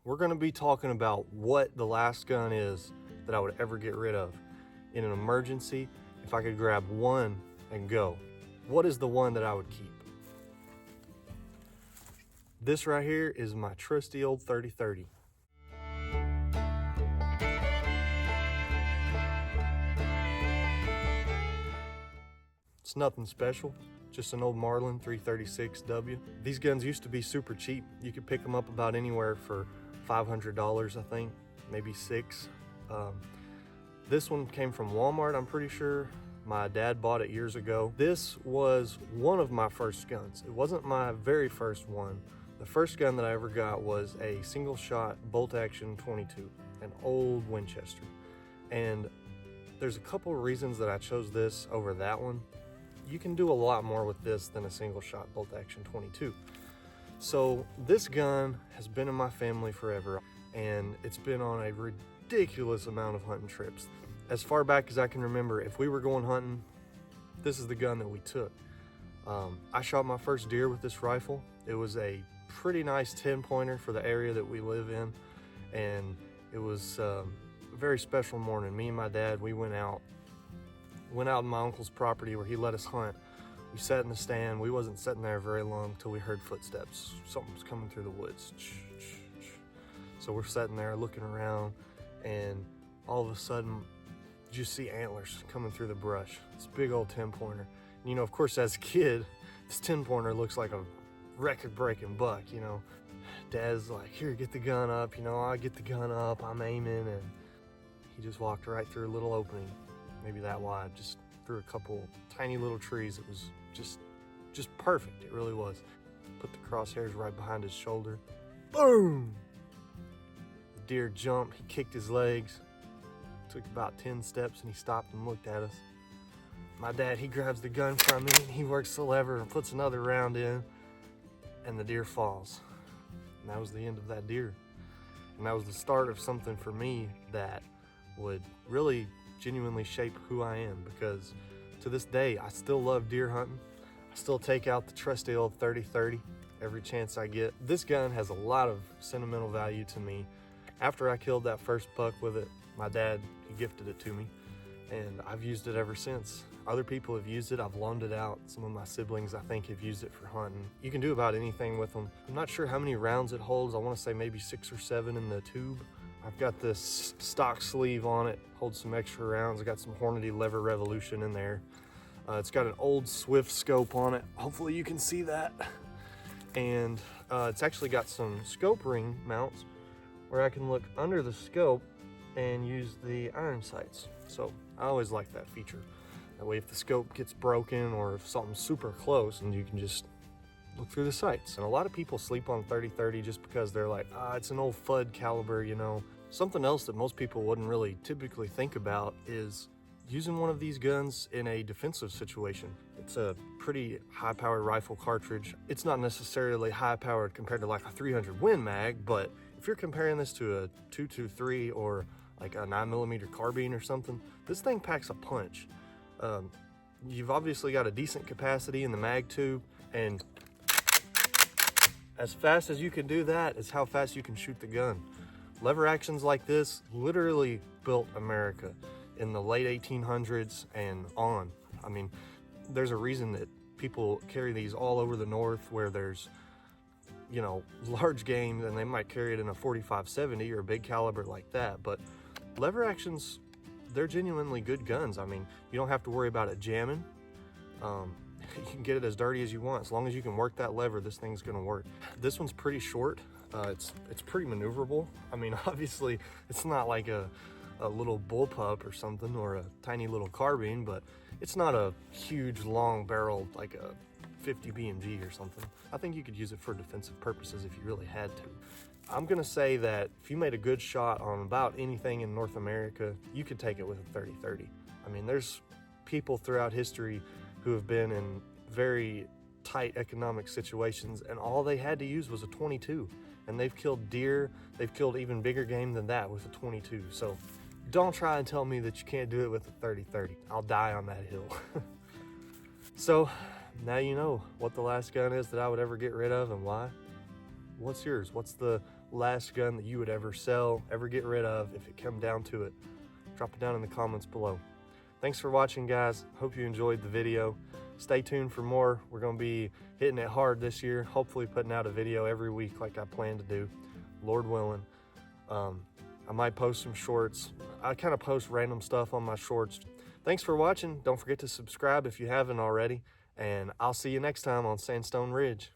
we're going to be talking about what the last gun is that I would ever get rid of. In an emergency, if I could grab one and go, what is the one that I would keep? This right here is my trusty old 30-30. It's nothing special, just an old Marlin 336W. These guns used to be super cheap. You could pick them up about anywhere for $500, I think, maybe $600. This one came from Walmart, I'm pretty sure. My dad bought it years ago. This was one of my first guns. It wasn't my very first one. The first gun that I ever got was a single shot bolt action 22, an old Winchester. And there's a couple of reasons that I chose this over that one. You can do a lot more with this than a single shot bolt action 22. So this gun has been in my family forever, and it's been on a ridiculous amount of hunting trips. As far back as I can remember, if we were going hunting, this is the gun that we took. I shot my first deer with this rifle. It was a pretty nice 10-pointer for the area that we live in, and it was a very special morning. Me and my dad, we went out on my uncle's property where he let us hunt. We sat in the stand. We wasn't sitting there very long till we heard footsteps. Something was coming through the woods. So we're sitting there looking around, and all of a sudden, you see antlers coming through the brush. It's a big old 10-pointer. You know, of course, as a kid, this 10-pointer looks like a record-breaking buck, you know. Dad's like, here, get the gun up. You know, I get the gun up, I'm aiming, and he just walked right through a little opening, maybe that wide, just through a couple tiny little trees. It was just perfect. It really was. Put the crosshairs right behind his shoulder. Boom! The deer jumped, he kicked his legs. Took about 10 steps and he stopped and looked at us. My dad, he grabs the gun from me, he works the lever and puts another round in, and the deer falls. And that was the end of that deer. And that was the start of something for me that would really genuinely shape who I am, because to this day, I still love deer hunting. I still take out the trusty old 30-30 every chance I get. This gun has a lot of sentimental value to me. After I killed that first buck with it, my dad, he gifted it to me, and I've used it ever since. Other people have used it, I've loaned it out. Some of my siblings, I think, have used it for hunting. You can do about anything with them. I'm not sure how many rounds it holds. I want to say maybe 6 or 7 in the tube. I've got this stock sleeve on it, holds some extra rounds. I got some Hornady Lever Revolution in there. It's got an old Swift scope on it. Hopefully you can see that. And it's actually got some scope ring mounts where I can look under the scope and use the iron sights. So I always like that feature. That way if the scope gets broken or if something's super close, and you can just look through the sights. And a lot of people sleep on 30-30 just because they're like, it's an old FUD caliber, you know. Something else that most people wouldn't really typically think about is using one of these guns in a defensive situation. It's a pretty high-powered rifle cartridge. It's not necessarily high-powered compared to like a 300 Win Mag, but if you're comparing this to a 223 or like a 9mm carbine or something, this thing packs a punch. You've obviously got a decent capacity in the mag tube, and as fast as you can do that is how fast you can shoot the gun. Lever actions like this literally built America in the late 1800s and on. I mean, there's a reason that people carry these all over the north where there's, you know, large game, and they might carry it in a 45-70 or a big caliber like that. But lever actions, they're genuinely good guns. I mean, you don't have to worry about it jamming. You can get it as dirty as you want. As long as you can work that lever, this thing's gonna work. This one's pretty short. It's pretty maneuverable. I mean, obviously, it's not like a little bullpup or something, or a tiny little carbine, but it's not a huge long barrel like a 50 BMG or something. I think you could use it for defensive purposes if you really had to. I'm gonna say that if you made a good shot on about anything in North America, you could take it with a 30-30. I mean, there's people throughout history who have been in very tight economic situations, and all they had to use was a 22. And they've killed deer, they've killed even bigger game than that with a 22. So don't try and tell me that you can't do it with a 30-30. I'll die on that hill. So now you know what the last gun is that I would ever get rid of and why. What's yours? What's the last gun that you would ever sell, ever get rid of if it come down to it. Drop it down in the comments below. Thanks for watching, guys. Hope you enjoyed the video. Stay tuned for more. We're going to be hitting it hard this year, hopefully putting out a video every week like I plan to do, Lord willing. I might post some shorts. I kind of post random stuff on my shorts. Thanks for watching. Don't forget to subscribe if you haven't already, and I'll see you next time on Sandstone Ridge.